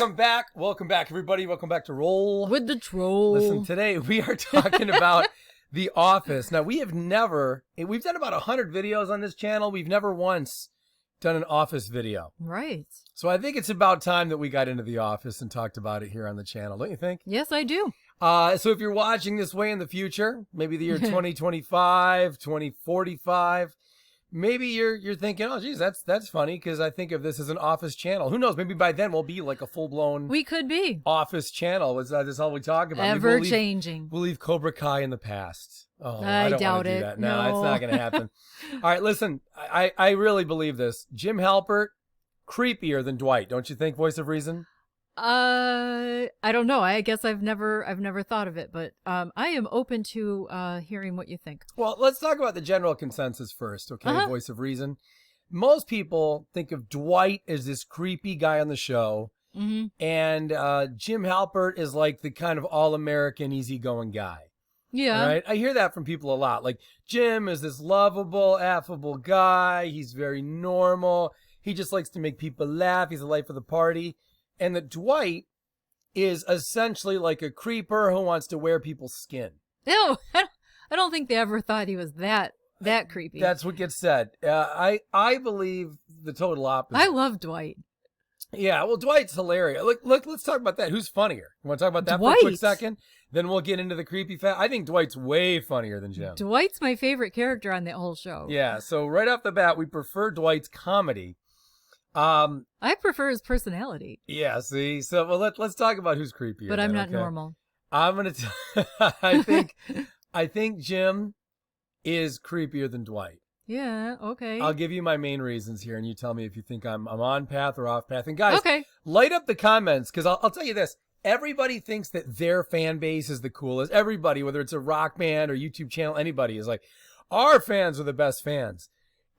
Welcome back, everybody. Welcome back to Roll with the Troll. Listen, today we are talking about The Office. Now, we've done about 100 videos on this channel. We've never once done an Office video. Right. So I think it's about time that we got into The Office and talked about it here on the channel. Don't you think? Yes, I do. So if you're watching this way in the future, maybe the year 2025, 2045, maybe you're thinking, oh, geez, that's funny because I think of this as an Office channel. Who knows? Maybe by then we'll be like a full-blown We could be. Office channel. That's all we talk about. Ever-changing. We'll leave Cobra Kai in the past. Oh, I don't doubt want to do it. that. No, No. it's not going to happen. All right, listen, I really believe this. Jim Halpert, creepier than Dwight. Don't you think, voice of reason? I don't know. I guess I've never thought of it, but I am open to hearing what you think. Well, let's talk about the general consensus first, okay? Uh-huh. Voice of reason. Most people think of Dwight as this creepy guy on the show, Mm-hmm. and Jim Halpert is like the kind of all-American, easygoing guy. Yeah. Right? I hear that from people a lot. Like, Jim is this lovable, affable guy. He's very normal. He just likes to make people laugh. He's the life of the party. And that Dwight is essentially like a creeper who wants to wear people's skin. No, I don't think they ever thought he was that creepy. That's what gets said. I believe the total opposite. I love Dwight. Yeah, well, Dwight's hilarious. Look, let's talk about that. Who's funnier? You want to talk about that for a Dwight. quick second? Then we'll get into the creepy fact. I think Dwight's way funnier than Jim. Dwight's my favorite character on the whole show. Yeah, so right off the bat, we prefer Dwight's comedy. I prefer his personality. Yeah, see? So well, let's talk about who's creepier. But I'm not okay? normal. I'm going to I think Jim is creepier than Dwight. Yeah, okay. I'll give you my main reasons here, and you tell me if you think I'm on path or off path. And guys, Okay. light up the comments, because I'll tell you this. Everybody thinks that their fan base is the coolest. Everybody, whether it's a rock band or YouTube channel, anybody is like, our fans are the best fans.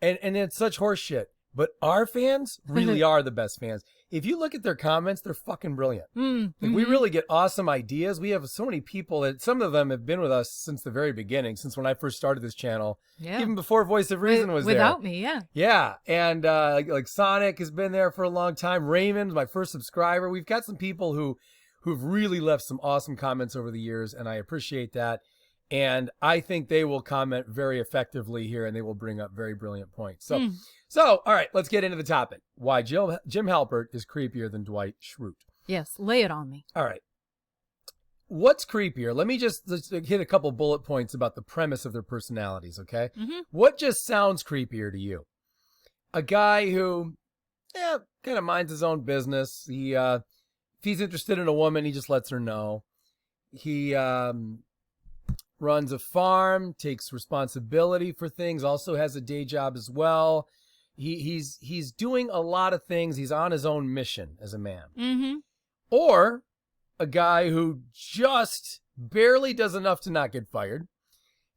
And it's such horse shit. But our fans really are the best fans. If you look at their comments, they're fucking brilliant. Like, we really get awesome ideas. We have so many people that some of them have been with us since the very beginning, since when I first started this channel. Yeah. Even before Voice of Reason was there. Without me, yeah. Yeah. And like Sonic has been there for a long time. Raymond's my first subscriber. We've got some people who've really left some awesome comments over the years, and I appreciate that. And I think they will comment very effectively here, and they will bring up very brilliant points. So, all right, let's get into the topic. Why Jim Halpert is creepier than Dwight Schrute. Yes, lay it on me. All right. What's creepier? Let's hit a couple bullet points about the premise of their personalities, okay? Mm-hmm. What just sounds creepier to you? A guy who, kind of minds his own business. He, if he's interested in a woman, he just lets her know. He runs a farm, takes responsibility for things, also has a day job as well. He's doing a lot of things. He's on his own mission as a man. Mm-hmm. Or a guy who just barely does enough to not get fired.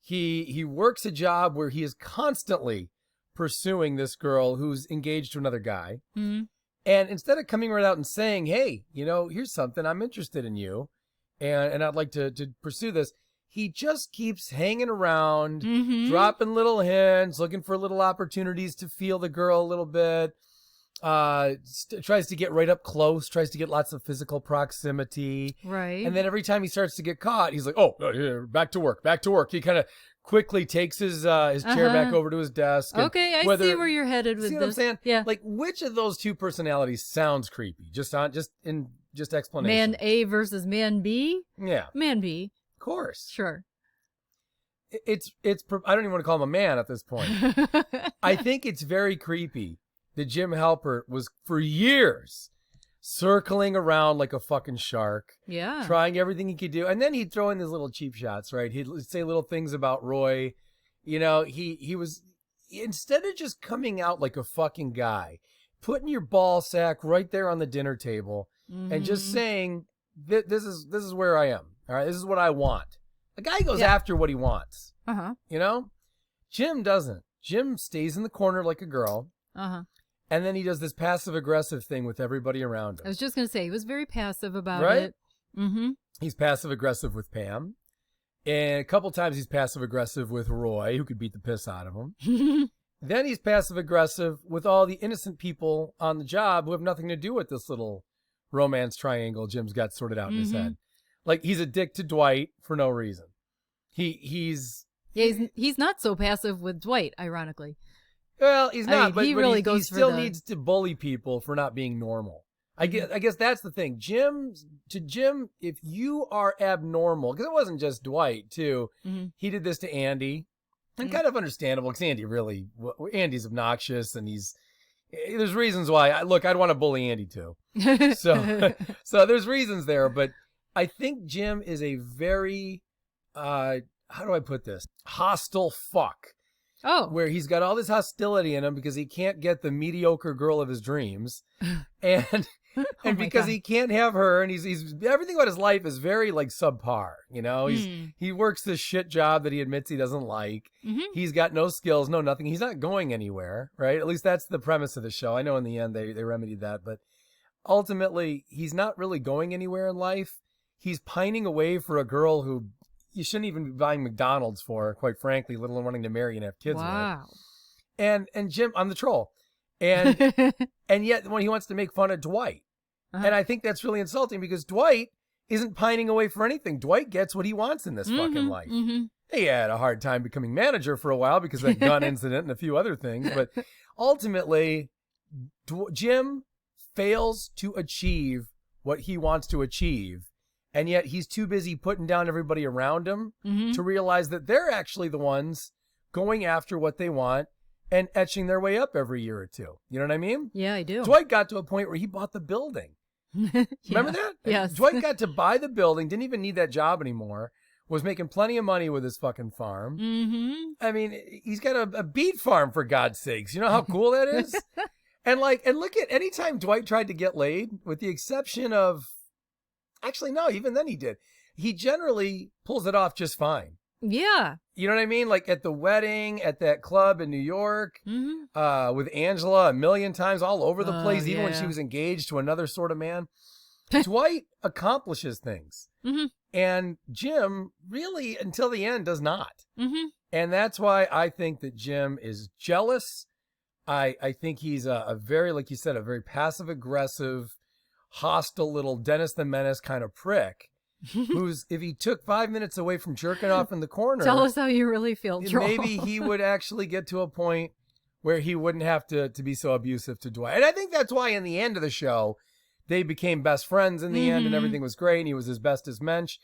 He works a job where he is constantly pursuing this girl who's engaged to another guy. Mm-hmm. And instead of coming right out and saying, hey, here's something, I'm interested in you, and I'd like to pursue this, he just keeps hanging around, dropping little hints, looking for little opportunities to feel the girl a little bit, tries to get right up close, tries to get lots of physical proximity. Right. And then every time he starts to get caught, he's like, yeah, back to work. He kind of quickly takes his chair back over to his desk. Okay, I see where you're headed with see this. What I'm saying? Yeah. Like, which of those two personalities sounds creepy? Just explanation. Man A versus Man B? Yeah. Man B. Of course. Sure. It's I don't even want to call him a man at this point. I think it's very creepy that Jim Halpert was for years circling around like a fucking shark. Yeah. Trying everything he could do. And then he'd throw in these little cheap shots, right? He'd say little things about Roy. He was, instead of just coming out like a fucking guy, putting your ball sack right there on the dinner table and just saying, this is where I am. All right, this is what I want. A guy goes after what he wants. Jim doesn't. Jim stays in the corner like a girl. And then he does this passive-aggressive thing with everybody around him. I was just going to say, he was very passive about right? it. Mm-hmm. He's passive-aggressive with Pam. And a couple times he's passive-aggressive with Roy, who could beat the piss out of him. Then he's passive-aggressive with all the innocent people on the job who have nothing to do with this little romance triangle Jim's got sorted out in his head. Like, he's a dick to Dwight for no reason. He's not so passive with Dwight, ironically. Well, he's not, but he really goes he still for needs to bully people for not being normal. I guess that's the thing. Jim, if you are abnormal, because it wasn't just Dwight, too. He did this to Andy. And kind of understandable, because Andy's obnoxious, and there's reasons why. I'd want to bully Andy, too. So there's reasons there, but I think Jim is a very, how do I put this? Hostile fuck. Oh. Where he's got all this hostility in him because he can't get the mediocre girl of his dreams. And because he can't have her, and he's everything about his life is very like subpar, you know? He works this shit job that he admits he doesn't like. He's got no skills, no nothing. He's not going anywhere, right? At least that's the premise of the show. I know in the end they remedied that, but ultimately he's not really going anywhere in life. He's pining away for a girl who you shouldn't even be buying McDonald's for, quite frankly, let alone wanting to marry and have kids with. And Jim, I'm the troll. And and yet when he wants to make fun of Dwight. And I think that's really insulting because Dwight isn't pining away for anything. Dwight gets what he wants in this fucking life. He had a hard time becoming manager for a while because of that gun incident and a few other things. But ultimately, Jim fails to achieve what he wants to achieve. And yet he's too busy putting down everybody around him to realize that they're actually the ones going after what they want and etching their way up every year or two. You know what I mean? Yeah, I do. Dwight got to a point where he bought the building. Remember that? Yes. Dwight got to buy the building, didn't even need that job anymore, was making plenty of money with his fucking farm. I mean, he's got a beet farm, for God's sakes. You know how cool that is? And look at any time Dwight tried to get laid, with the exception of, actually, no, even then he did. He generally pulls it off just fine. Yeah. You know what I mean? Like at the wedding, at that club in New York, with Angela a million times all over the place, even when she was engaged to another sort of man. Dwight accomplishes things. And Jim really, until the end, does not. And that's why I think that Jim is jealous. I think he's a very, like you said, a very passive-aggressive, hostile little Dennis the Menace kind of prick. Who's, if he took 5 minutes away from jerking off in the corner, tell us how you really feel, Troll. Maybe he would actually get to a point where he wouldn't have to be so abusive to Dwight. And I think that's why in the end of the show, they became best friends in the end and everything was great and he was his bestest mensch.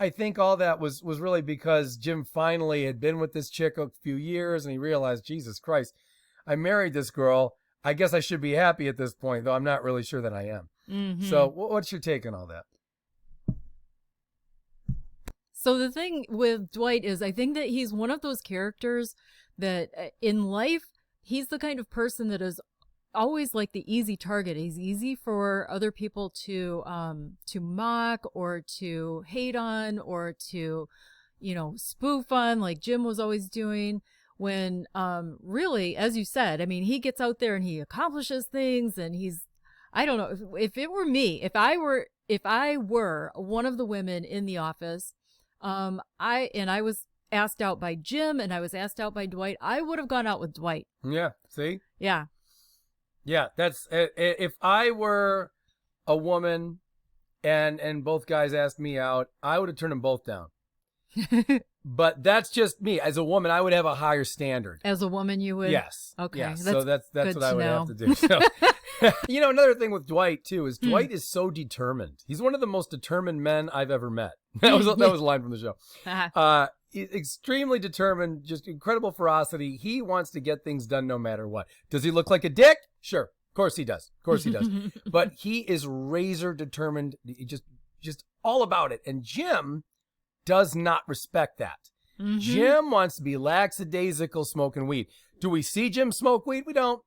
I think all that was really because Jim finally had been with this chick a few years and he realized, Jesus Christ, I married this girl. I guess I should be happy at this point, though I'm not really sure that I am. So what's your take on all that? So the thing with Dwight is I think that he's one of those characters that in life, he's the kind of person that is always like the easy target. He's easy for other people to mock or to hate on or to, spoof on, like Jim was always doing. When really, as you said, I mean, he gets out there and he accomplishes things and I don't know, if it were me, if I were one of the women in the office, I was asked out by Jim and I was asked out by Dwight, I would have gone out with Dwight. Yeah. See? Yeah. Yeah. That's, if I were a woman and both guys asked me out, I would have turned them both down. But that's just me. As a woman, I would have a higher standard. As a woman, you would? Yes. Okay. Yes. So that's what I would have to do. So. Another thing with Dwight, too, is Dwight is so determined. He's one of the most determined men I've ever met. That was a line from the show. He's extremely determined, just incredible ferocity. He wants to get things done no matter what. Does he look like a dick? Sure. Of course he does. But he is razor determined, just all about it. And Jim does not respect that. Jim wants to be lackadaisical smoking weed. Do we see Jim smoke weed? We don't.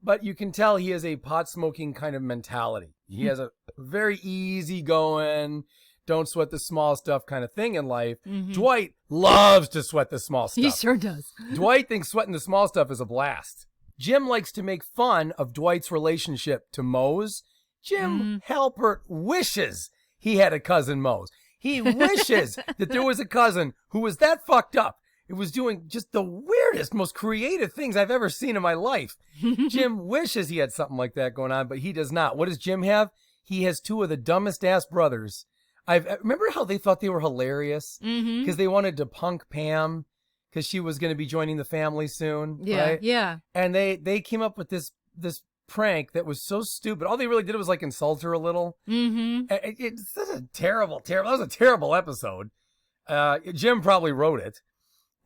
But you can tell he has a pot smoking kind of mentality. He has a very easy going, don't sweat the small stuff kind of thing in life. Dwight loves to sweat the small stuff. He sure does. Dwight thinks sweating the small stuff is a blast. Jim likes to make fun of Dwight's relationship to Mose. Jim Halpert wishes he had a cousin Mose. He wishes that there was a cousin who was that fucked up. It was doing just the weirdest, most creative things I've ever seen in my life. Jim wishes he had something like that going on, but he does not. What does Jim have? he has two of the dumbest ass brothers. Remember how they thought they were hilarious because they wanted to punk Pam because she was going to be joining the family soon. Yeah, right? yeah. And they came up with this prank that was so stupid. All they really did was like insult her a little. It's such a terrible. That was a terrible episode. Jim probably wrote it.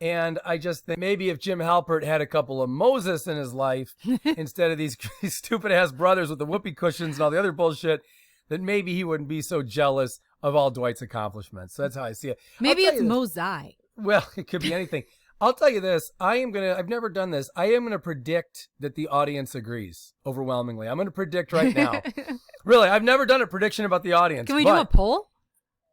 And I just think maybe if Jim Halpert had a couple of Moses in his life instead of these stupid ass brothers with the whoopee cushions and all the other bullshit, that maybe he wouldn't be so jealous of all Dwight's accomplishments. So that's how I see it. Maybe it's Mosai. Well, it could be anything. I'll tell you this. I've never done this. I am going to predict that the audience agrees overwhelmingly. I'm going to predict right now. Really, I've never done a prediction about the audience. Can we do a poll?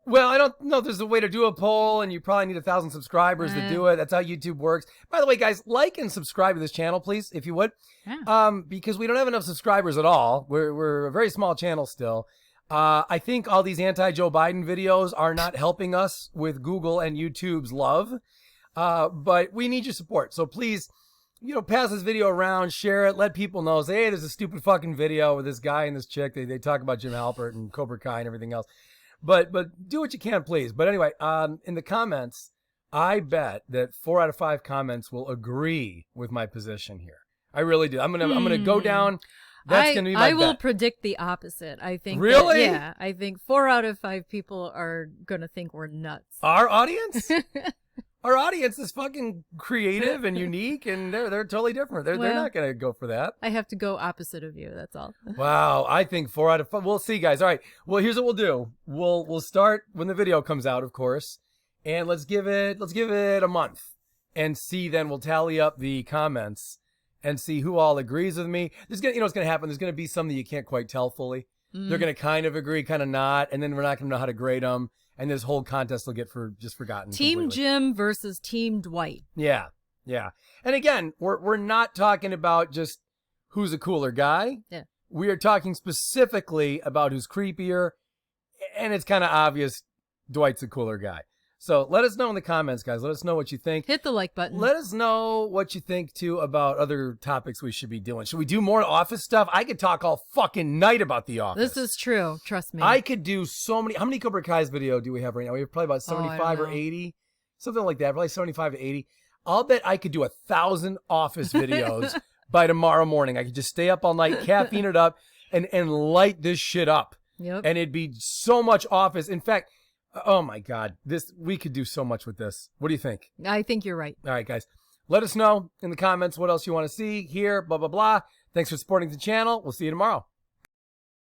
Well, I don't know if there's a way to do a poll, and you probably need 1,000 subscribers to do it. That's how YouTube works. By the way, guys, like and subscribe to this channel, please, if you would. Yeah. Because we don't have enough subscribers at all. We're a very small channel still. I think all these anti-Joe Biden videos are not helping us with Google and YouTube's love. But we need your support. So please, pass this video around, share it, let people know. Say, hey, there's a stupid fucking video with this guy and this chick. They talk about Jim Halpert and Cobra Kai and everything else. But do what you can, please. But anyway, in the comments, I bet that 4 out of 5 comments will agree with my position here. I really do. I'm gonna go down. That's gonna be my bet. I will predict the opposite. I think. Really? I think 4 out of 5 people are gonna think we're nuts. Our audience? Our audience is fucking creative and unique, and they're totally different. They're not gonna go for that. I have to go opposite of you. That's all. Wow, I think 4 out of 5. We'll see, guys. All right. Well, here's what we'll do. We'll start when the video comes out, of course, and let's give it a month and see. Then we'll tally up the comments and see who all agrees with me. What's gonna happen. There's gonna be some that you can't quite tell fully. They're gonna kind of agree, kind of not, and then we're not gonna know how to grade them. And this whole contest will get just forgotten. Team completely. Jim versus Team Dwight. Yeah. And again, we're not talking about just who's a cooler guy. Yeah. We are talking specifically about who's creepier, and it's kind of obvious Dwight's a cooler guy. So let us know in the comments, guys. Let us know what you think. Hit the like button. Let us know what you think, too, about other topics we should be doing. Should we do more Office stuff? I could talk all fucking night about The Office. This is true. Trust me. I could do so many. How many Cobra Kai's video do we have right now? We have probably about 75 or 80. Something like that. Probably 75 to 80. I'll bet I could do 1,000 Office videos by tomorrow morning. I could just stay up all night, caffeine it up, and light this shit up. Yep. And it'd be so much Office. In fact, oh my God, we could do so much with this. What do you think? I think you're right. All right, guys. Let us know in the comments what else you want to see, hear, blah, blah, blah. Thanks for supporting the channel. We'll see you tomorrow.